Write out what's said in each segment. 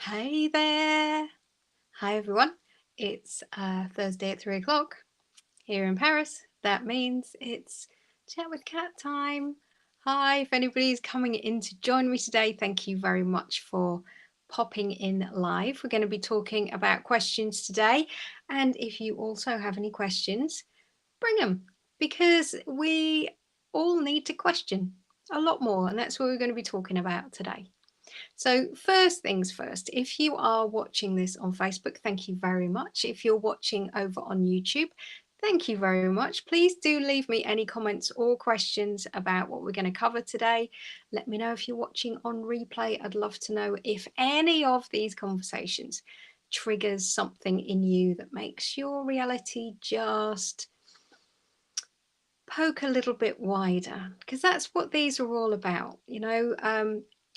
Hey there. Hi everyone. It's Thursday at 3 o'clock here in Paris. That means it's chat with cat time. Hi, if anybody's coming in to join me today, thank you very much for popping in live. We're going to be talking about questions today. And if you also have any questions, bring them, because we all need to question a lot more. And that's what we're going to be talking about today. So first things first, if you are watching this on Facebook, thank you very much. If you're watching over on YouTube, thank you very much. Please do leave me any comments or questions about what we're going to cover today. Let me know if you're watching on replay. I'd love to know if any of these conversations triggers something in you that makes your reality just poke a little bit wider, because that's what these are all about.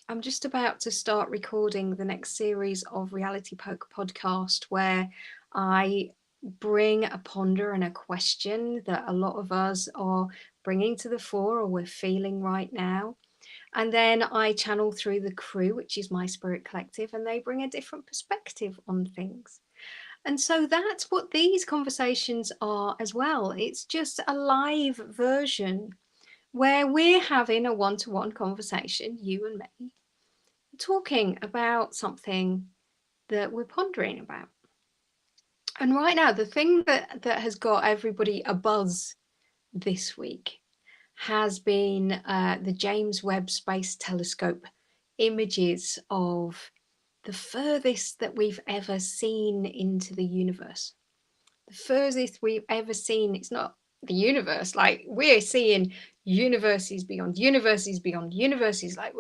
I'm just about to start recording the next series of Reality Poke podcast where I bring a ponder and a question that a lot of us are bringing to the fore or we're feeling right now. And then I channel through the crew, which is my spirit collective, and they bring a different perspective on things. And so that's what these conversations are as well. It's just a live version where we're having a one-to-one conversation, you and me, talking about something that we're pondering about. And right now, the thing that has got everybody abuzz this week has been the James Webb Space Telescope images of the furthest that we've ever seen into the universe. The furthest we've ever seen. It's not the universe, like we're seeing universes beyond universes beyond universes. Like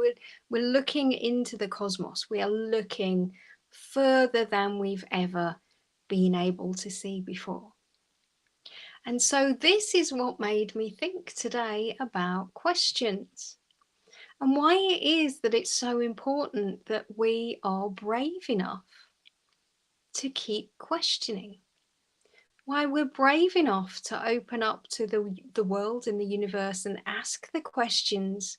we're looking into the cosmos. We are looking further than we've ever been able to see before. And so this is what made me think today about questions and why it is that it's so important that we are brave enough to keep questioning. Why we're brave enough to open up to the world and the universe and ask the questions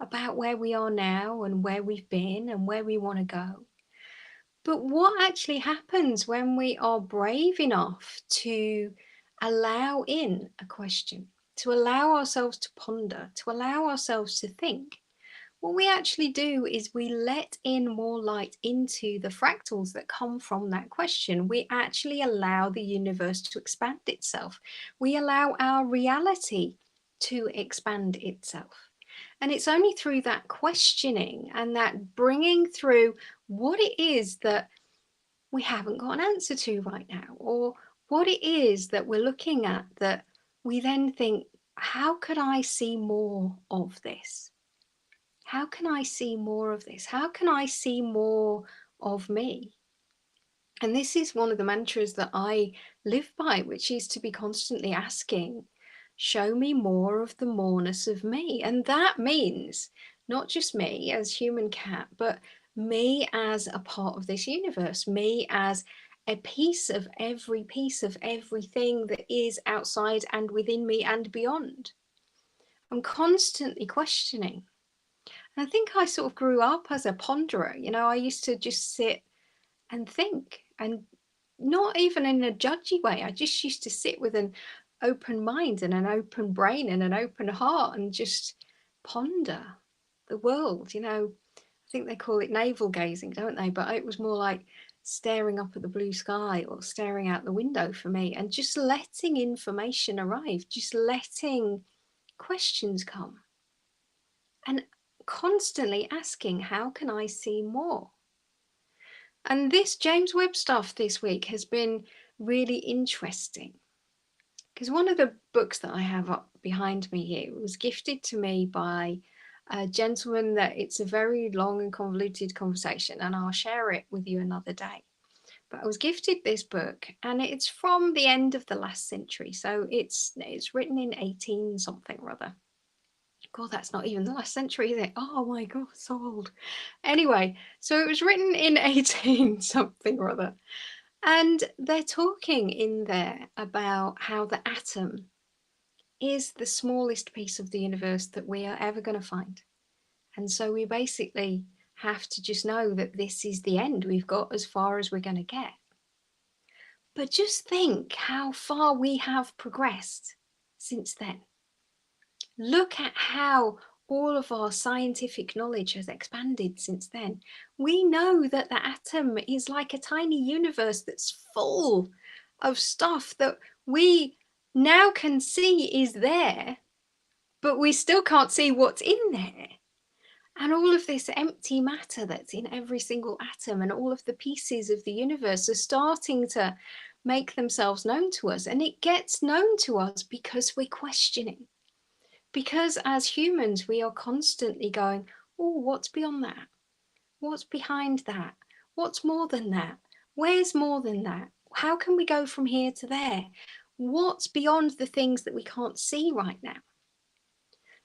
about where we are now and where we've been and where we want to go. But what actually happens when we are brave enough to allow in a question, to allow ourselves to ponder, to allow ourselves to think? What we actually do is we let in more light into the fractals that come from that question. We actually allow the universe to expand itself. We allow our reality to expand itself. And it's only through that questioning and that bringing through what it is that we haven't got an answer to right now, or what it is that we're looking at, that we then think, how could I see more of this? How can I see more of this? How can I see more of me? And this is one of the mantras that I live by, which is to be constantly asking, show me more of the moreness of me. And that means not just me as human cat, but me as a part of this universe, me as a piece of everything that is outside and within me and beyond. I'm constantly questioning. And I think I sort of grew up as a ponderer. I used to just sit and think, and not even in a judgy way. I just used to sit with an open mind and an open brain and an open heart and just ponder the world. I think they call it navel gazing, don't they? But it was more like staring up at the blue sky or staring out the window for me, and just letting information arrive, just letting questions come. And constantly asking, how can I see more? And this James Webb stuff this week has been really interesting, because one of the books that I have up behind me here was gifted to me by a gentleman that it's a very long and convoluted conversation, and I'll share it with you another day. But I was gifted this book, and it's from the end of the last century. So it's written in 18 something or other. God, that's not even the last century, is it? Oh my God, so old. Anyway, so it was written in 18 something or other. And they're talking in there about how the atom is the smallest piece of the universe that we are ever going to find. And so we basically have to just know that this is the end. We've got as far as we're going to get. But just think how far we have progressed since then. Look at how all of our scientific knowledge has expanded since then. We know that the atom is like a tiny universe that's full of stuff that we now can see is there, but we still can't see what's in there. And all of this empty matter that's in every single atom and all of the pieces of the universe are starting to make themselves known to us. And it gets known to us because we're questioning. Because as humans, we are constantly going, oh, what's beyond that? What's behind that? What's more than that? Where's more than that? How can we go from here to there? What's beyond the things that we can't see right now?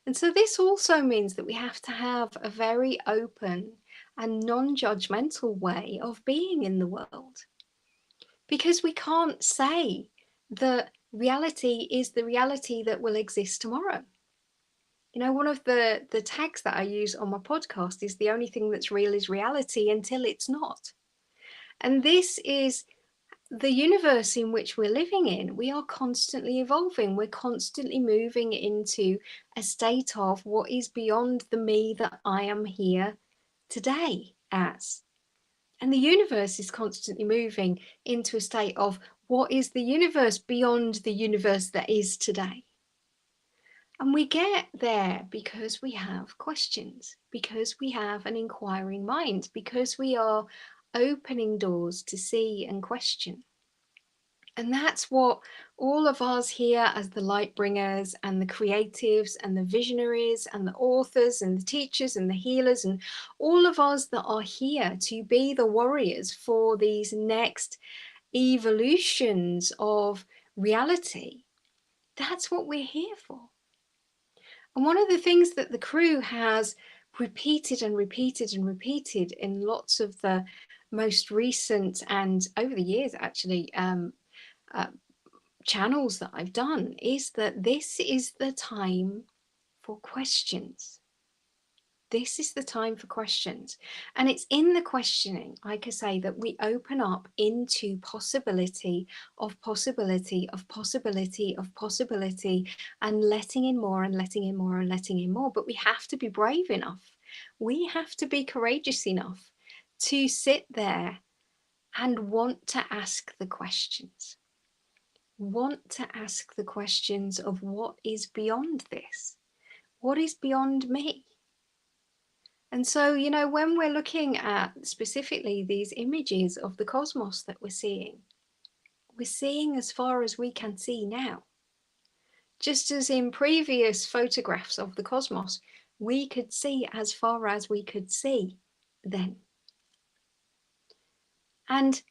And so this also means that we have to have a very open and non-judgmental way of being in the world. Because we can't say that reality is the reality that will exist tomorrow. You know, one of the tags that I use on my podcast is the only thing that's real is reality until it's not. And this is the universe in which we're living in. We are constantly evolving. We're constantly moving into a state of what is beyond the me that I am here today as. And the universe is constantly moving into a state of what is the universe beyond the universe that is today. And we get there because we have questions, because we have an inquiring mind, because we are opening doors to see and question. And that's what all of us here as the light bringers and the creatives and the visionaries and the authors and the teachers and the healers and all of us that are here to be the warriors for these next evolutions of reality, that's what we're here for. And one of the things that the crew has repeated and repeated and repeated in lots of the most recent and over the years actually channels that I've done is that this is the time for questions. This is the time for questions. And it's in the questioning, like I say, that we open up into possibility of possibility of possibility of possibility and letting in more and letting in more and letting in more. But we have to be brave enough. We have to be courageous enough to sit there and want to ask the questions. Want to ask the questions of what is beyond this? What is beyond me? And so, you know, when we're looking at specifically these images of the cosmos that we're seeing as far as we can see now. Just as in previous photographs of the cosmos, we could see as far as we could see then. And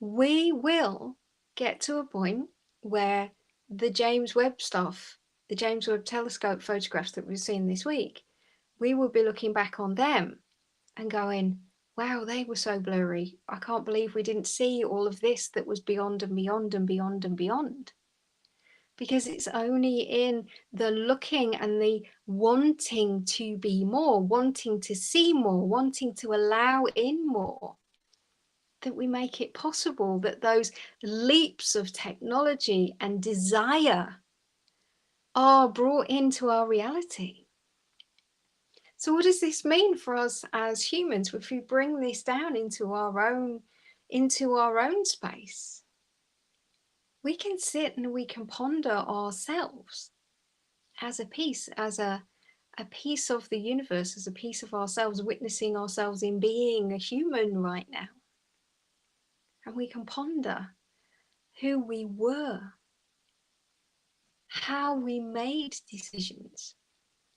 we will get to a point where the James Webb stuff, the James Webb Telescope photographs that we've seen this week, we will be looking back on them and going, wow, they were so blurry. I can't believe we didn't see all of this that was beyond and beyond and beyond and beyond. Because it's only in the looking and the wanting to be more, wanting to see more, wanting to allow in more, that we make it possible that those leaps of technology and desire are brought into our reality. So what does this mean for us as humans if we bring this down into our own space? We can sit and we can ponder ourselves as a piece, as a piece of the universe, as a piece of ourselves, witnessing ourselves in being a human right now. And we can ponder who we were, how we made decisions,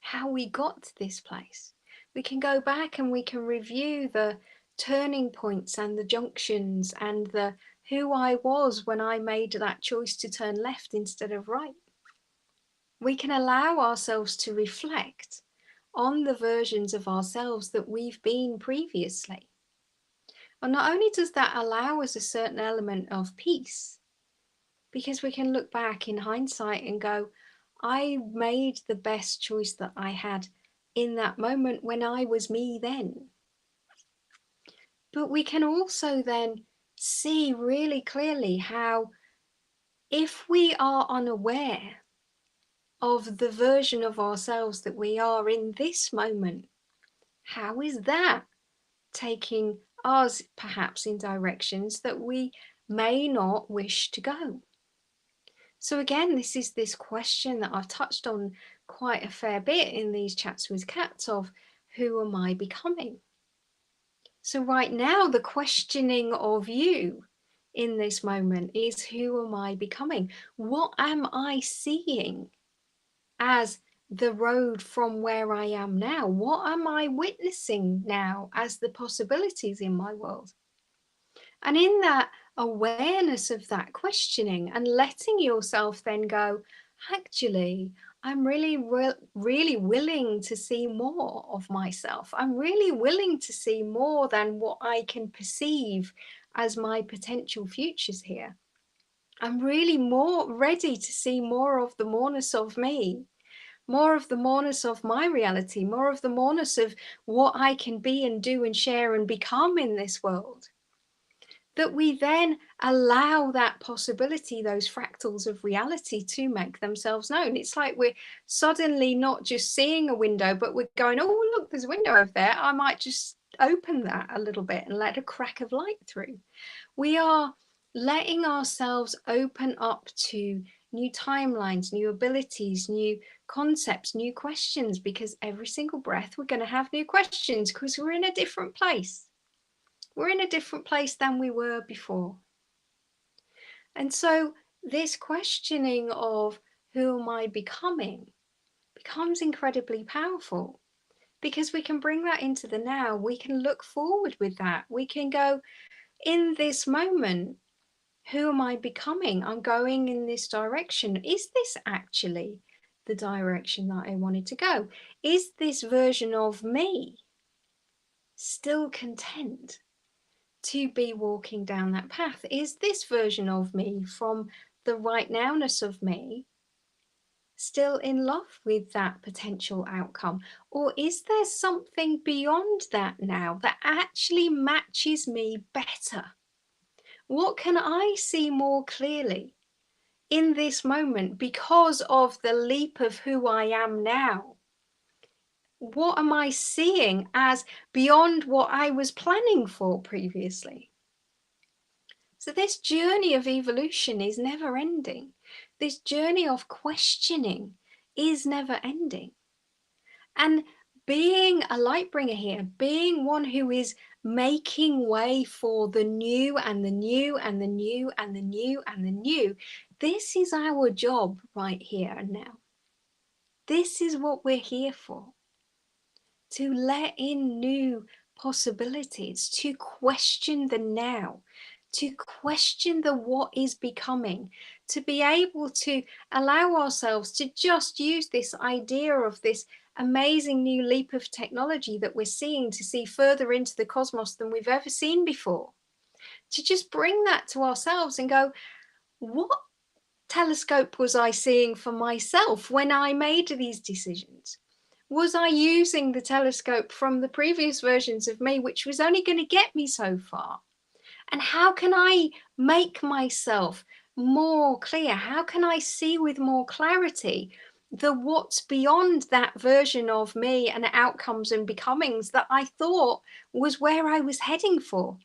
how we got to this place. We can go back and we can review the turning points and the junctions and the who I was when I made that choice to turn left instead of right. We can allow ourselves to reflect on the versions of ourselves that we've been previously. And not only does that allow us a certain element of peace, because we can look back in hindsight and go, I made the best choice that I had in that moment when I was me then. But we can also then see really clearly how, if we are unaware of the version of ourselves that we are in this moment, how is that taking us perhaps in directions that we may not wish to go? So again, this is this question that I've touched on quite a fair bit in these chats with cats of, who am I becoming? So right now, the questioning of you in this moment is, who am I becoming? What am I seeing as the road from where I am now? What am I witnessing now as the possibilities in my world? And in that awareness of that questioning and letting yourself then go, actually, I'm really willing to see more of myself. I'm really willing to see more than what I can perceive as my potential futures here. I'm really more ready to see more of the moreness of me, more of the moreness of my reality, more of the moreness of what I can be and do and share and become in this world. That we then allow that possibility, those fractals of reality, to make themselves known. It's like we're suddenly not just seeing a window, but we're going, oh, look, there's a window over there. I might just open that a little bit and let a crack of light through. We are letting ourselves open up to new timelines, new abilities, new concepts, new questions, because every single breath we're going to have new questions, because we're in a different place. We're in a different place than we were before. And so this questioning of, who am I becoming, becomes incredibly powerful, because we can bring that into the now. We can look forward with that. We can go, in this moment, who am I becoming? I'm going in this direction. Is this actually the direction that I wanted to go? Is this version of me still content to be walking down that path? Is this version of me from the right nowness of me still in love with that potential outcome? Or is there something beyond that now that actually matches me better? What can I see more clearly in this moment because of the leap of who I am now? What am I seeing as beyond what I was planning for previously? So this journey of evolution is never ending. This journey of questioning is never ending. And being a light bringer here, being one who is making way for the new and the new and the new and the new and the new, this is our job right here and now. This is what we're here for. To let in new possibilities, to question the now, to question the what is becoming, to be able to allow ourselves to just use this idea of this amazing new leap of technology that we're seeing to see further into the cosmos than we've ever seen before. To just bring that to ourselves and go, what telescope was I seeing for myself when I made these decisions? Was I using the telescope from the previous versions of me, which was only going to get me so far? And how can I make myself more clear? How can I see with more clarity the what's beyond that version of me and outcomes and becomings that I thought was where I was heading for?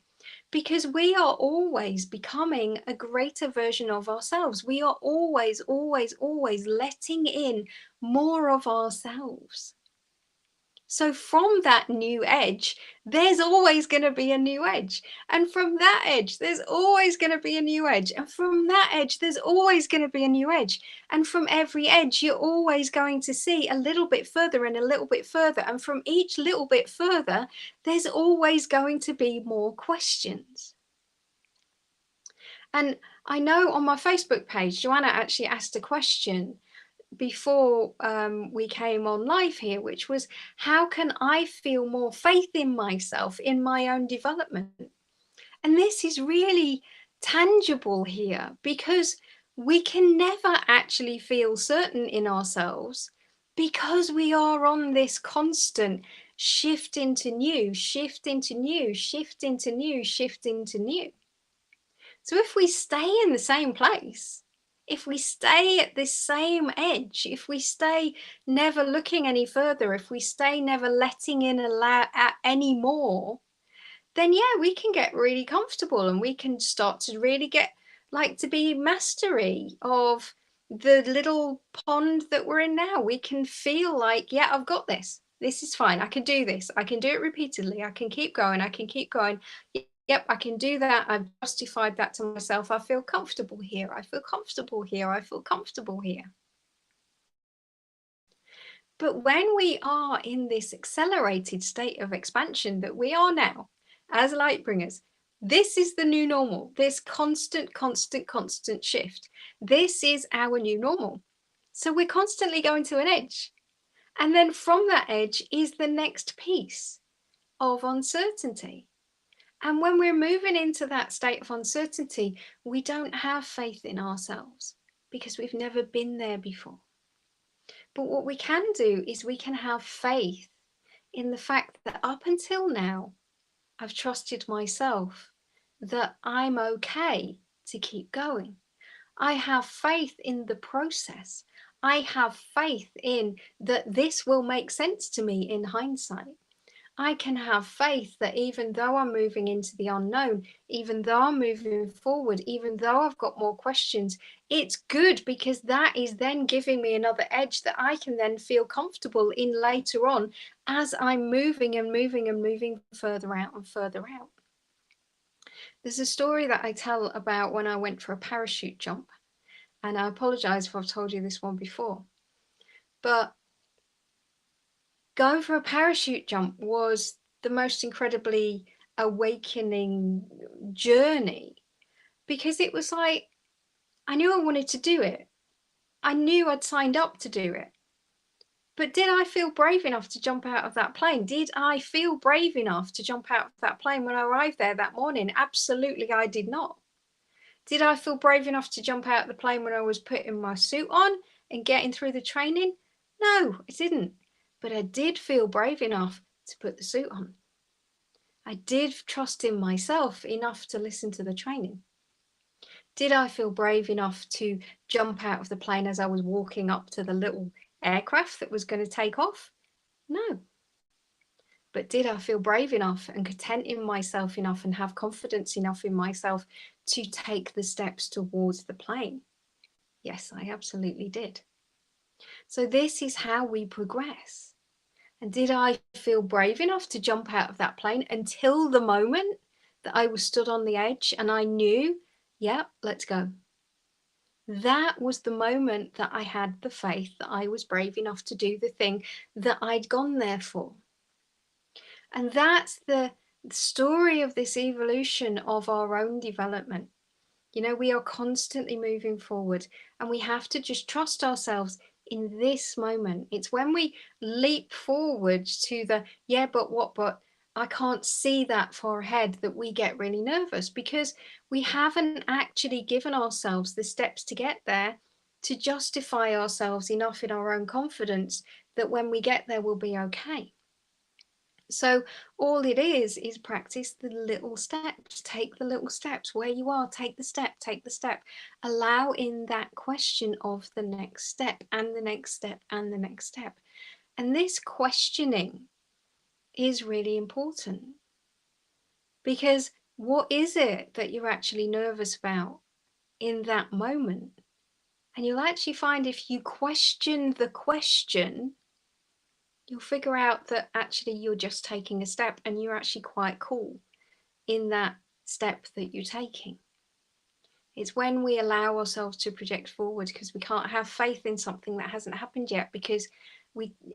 Because we are always becoming a greater version of ourselves. We are always, always, always letting in more of ourselves. So from that new edge, there's always going to be a new edge. And from that edge, there's always going to be a new edge. And from that edge, there's always going to be a new edge. And from every edge, you're always going to see a little bit further and a little bit further. And from each little bit further, there's always going to be more questions. And I know on my Facebook page, Joanna actually asked a question before we came on live here, which was, how can I feel more faith in myself, in my own development? And this is really tangible here, because we can never actually feel certain in ourselves because we are on this constant shift into new, shift into new, shift into new, shift into new. So if we stay in the same place, if we stay at this same edge, if we stay never looking any further, if we stay never letting in any more, then yeah, we can get really comfortable and we can start to really get like to be mastery of the little pond that we're in now. We can feel like, yeah, I've got this. This is fine. I can do this. I can do it repeatedly. I can keep going. I can keep going. Yep, I can do that. I've justified that to myself. I feel comfortable here. I feel comfortable here. I feel comfortable here. But when we are in this accelerated state of expansion that we are now as light bringers, this is the new normal, this constant shift. This is our new normal. So we're constantly going to an edge. And then from that edge is the next piece of uncertainty. And when we're moving into that state of uncertainty, we don't have faith in ourselves because we've never been there before. But what we can do is we can have faith in the fact that up until now, I've trusted myself that I'm okay to keep going. I have faith in the process. I have faith in that this will make sense to me in hindsight. I can have faith that even though I'm moving into the unknown, even though I'm moving forward, even though I've got more questions, it's good because that is then giving me another edge that I can then feel comfortable in later on as I'm moving and moving and moving further out and further out. There's a story that I tell about when I went for a parachute jump, and I apologize if I've told you this one before, but going for a parachute jump was the most incredibly awakening journey because it was like, I knew I wanted to do it. I knew I'd signed up to do it. But did I feel brave enough to jump out of that plane? Did I feel brave enough to jump out of that plane when I arrived there that morning? Absolutely, I did not. Did I feel brave enough to jump out of the plane when I was putting my suit on and getting through the training? No, I didn't. But I did feel brave enough to put the suit on. I did trust in myself enough to listen to the training. Did I feel brave enough to jump out of the plane as I was walking up to the little aircraft that was going to take off? No. But did I feel brave enough and content in myself enough and have confidence enough in myself to take the steps towards the plane? Yes, I absolutely did. So this is how we progress. And did I feel brave enough to jump out of that plane until the moment that I was stood on the edge and I knew, yeah, let's go. That was the moment that I had the faith that I was brave enough to do the thing that I'd gone there for. And that's the story of this evolution of our own development. You know, we are constantly moving forward and we have to just trust ourselves in this moment. It's when we leap forward to the, yeah, but what, but I can't see that far ahead that we get really nervous because we haven't actually given ourselves the steps to get there to justify ourselves enough in our own confidence that when we get there, we'll be okay. So all it is practice the little steps. Take the little steps where you are. Take the step, take the step. Allow in that question of the next step and the next step and the next step. And this questioning is really important because what is it that you're actually nervous about in that moment? And you'll actually find if you question the question, you'll figure out that actually you're just taking a step and you're actually quite cool in that step that you're taking. It's when we allow ourselves to project forward because we can't have faith in something that hasn't happened yet because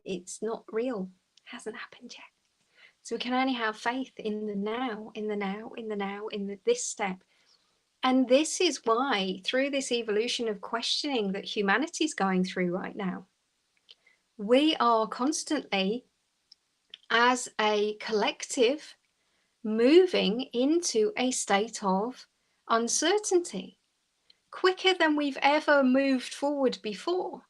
it's not real, hasn't happened yet. So we can only have faith in the now, in the now, in the now, in this step. And this is why through this evolution of questioning that humanity's going through right now, we are constantly, as a collective, moving into a state of uncertainty quicker than we've ever moved forward before.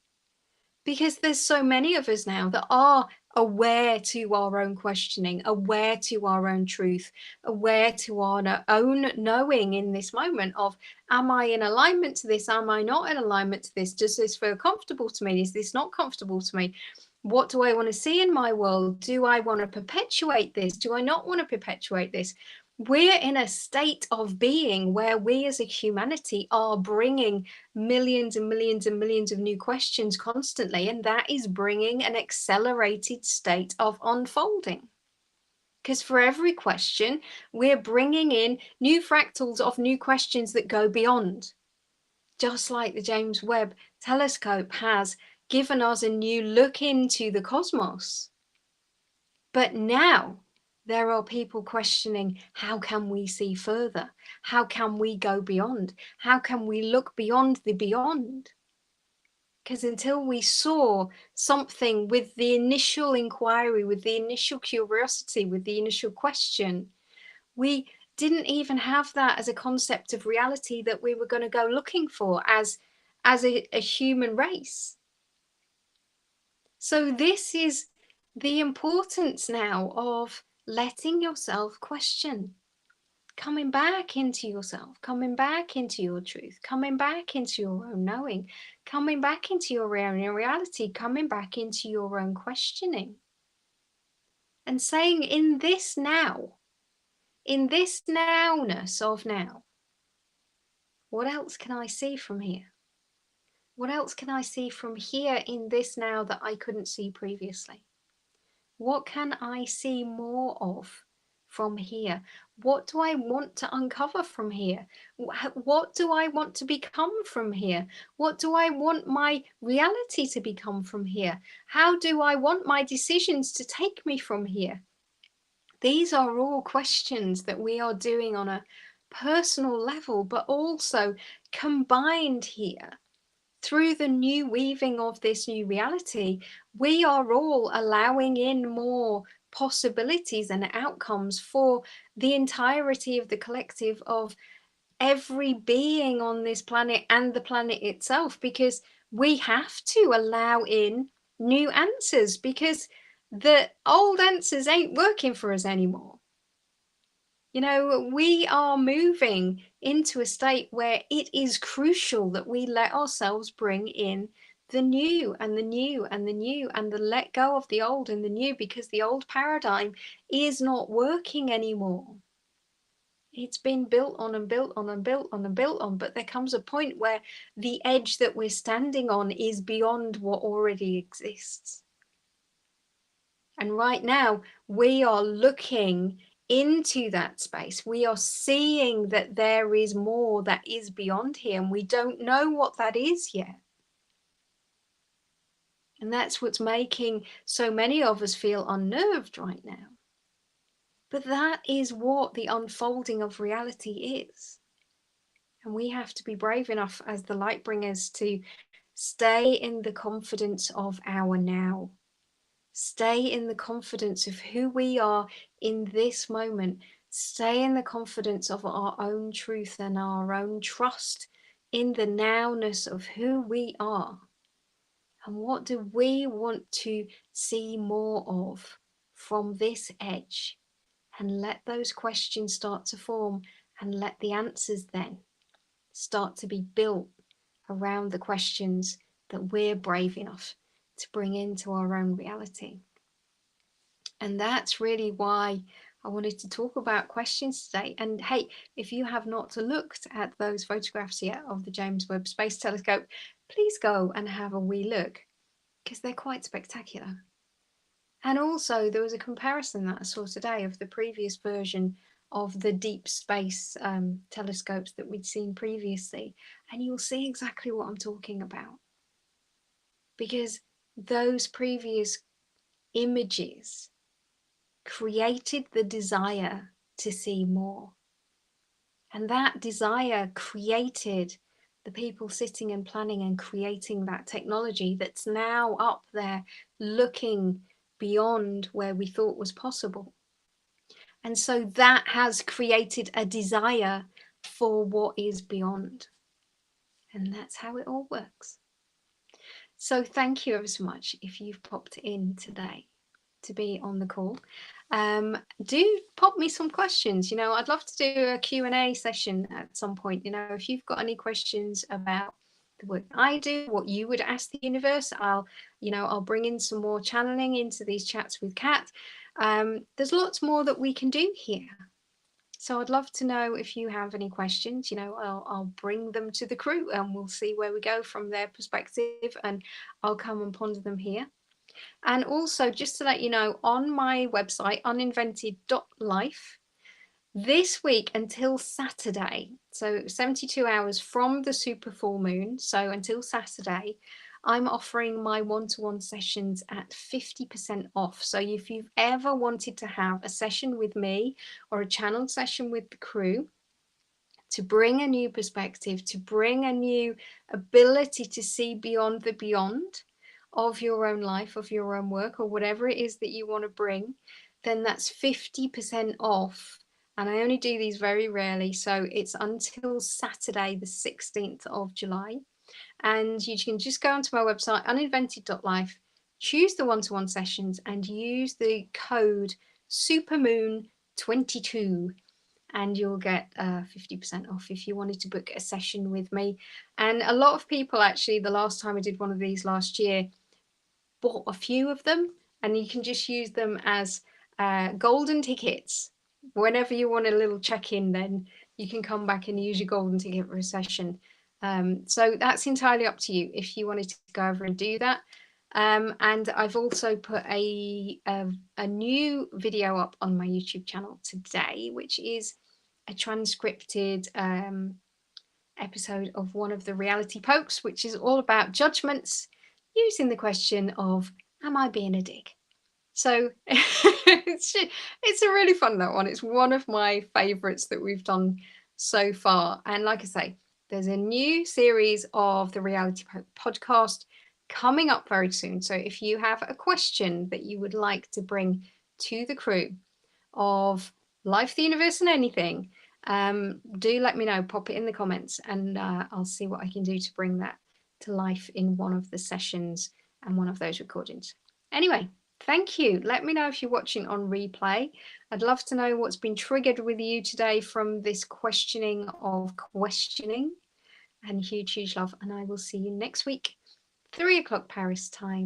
Because there's so many of us now that are aware to our own questioning, aware to our own truth, aware to our own knowing in this moment of, am I in alignment to this? Am I not in alignment to this? Does this feel comfortable to me? Is this not comfortable to me? What do I want to see in my world? Do I want to perpetuate this? Do I not want to perpetuate this? We're in a state of being where we as a humanity are bringing millions and millions and millions of new questions constantly, and that is bringing an accelerated state of unfolding. Because for every question, we're bringing in new fractals of new questions that go beyond. Just like the James Webb Telescope has given us a new look into the cosmos. But now there are people questioning, how can we see further? How can we go beyond? How can we look beyond the beyond? Because until we saw something with the initial inquiry, with the initial curiosity, with the initial question, we didn't even have that as a concept of reality that we were going to go looking for as a human race. So this is the importance now of letting yourself question, coming back into yourself, coming back into your truth, coming back into your own knowing, coming back into your own reality, coming back into your own questioning. And saying, in this now, in this nowness of now, what else can I see from here? What else can I see from here in this now that I couldn't see previously? What can I see more of from here? What do I want to uncover from here? What do I want to become from here? What do I want my reality to become from here? How do I want my decisions to take me from here? These are all questions that we are doing on a personal level, but also combined here through the new weaving of this new reality. We are all allowing in more possibilities and outcomes for the entirety of the collective of every being on this planet and the planet itself, because we have to allow in new answers, because the old answers ain't working for us anymore. You know, we are moving into a state where it is crucial that we let ourselves bring in the new and the new and the new, and the let go of the old and the new, because the old paradigm is not working anymore. It's been built on and built on and built on and built on, but there comes a point where the edge that we're standing on is beyond what already exists. And right now, we are looking into that space. We are seeing that there is more that is beyond here, and we don't know what that is yet. And that's what's making so many of us feel unnerved right now. But that is what the unfolding of reality is. And we have to be brave enough as the light bringers to stay in the confidence of our now. Stay in the confidence of who we are in this moment. Stay in the confidence of our own truth and our own trust in the nowness of who we are. And what do we want to see more of from this edge? And let those questions start to form, and let the answers then start to be built around the questions that we're brave enough to bring into our own reality. And that's really why I wanted to talk about questions today. And hey, if you have not looked at those photographs yet of the James Webb Space Telescope, please go and have a wee look, because they're quite spectacular. And also, there was a comparison that I saw today of the previous version of the deep space telescopes that we'd seen previously, and you'll see exactly what I'm talking about. Because those previous images created the desire to see more. And that desire created the people sitting and planning and creating that technology that's now up there looking beyond where we thought was possible. And so that has created a desire for what is beyond. And that's how it all works. So thank you ever so much if you've popped in today to be on the call. Do pop me some questions. I'd love to do a Q&A session at some point. If you've got any questions about the work I do, what you would ask the universe, I'll bring in some more channeling into these chats with Kat. There's lots more that we can do here. So I'd love to know if you have any questions. I'll bring them to the crew and we'll see where we go from their perspective, and I'll come and ponder them here. And also, just to let you know, on my website, uninvented.life, this week until Saturday, so 72 hours from the super full moon, so until Saturday, I'm offering my one-to-one sessions at 50% off. So if you've ever wanted to have a session with me or a channel session with the crew to bring a new perspective, to bring a new ability to see beyond the beyond of your own life, of your own work, or whatever it is that you want to bring, then that's 50% off. And I only do these very rarely, so it's until Saturday, the 16th of July. And you can just go onto my website, uninvented.life, choose the one-to-one sessions and use the code supermoon22 and you'll get 50% off if you wanted to book a session with me. And a lot of people, actually, the last time I did one of these last year, bought a few of them, and you can just use them as golden tickets. Whenever you want a little check-in, then you can come back and use your golden ticket for a session. So that's entirely up to you if you wanted to go over and do that. And I've also put a new video up on my YouTube channel today, which is a transcripted episode of one of the reality pokes, which is all about judgments using the question of, am I being a dick? So it's a really fun, that one. It's one of my favorites that we've done so far. And like I say, there's a new series of the Reality Poke podcast coming up very soon. So if you have a question that you would like to bring to the crew of life, the universe, and anything, do let me know. Pop it in the comments and I'll see what I can do to bring that to life in one of the sessions and one of those recordings. Anyway, thank you. Let me know if you're watching on replay. I'd love to know what's been triggered with you today from this questioning of questioning. And huge love. And I will see you next week, 3 o'clock Paris time.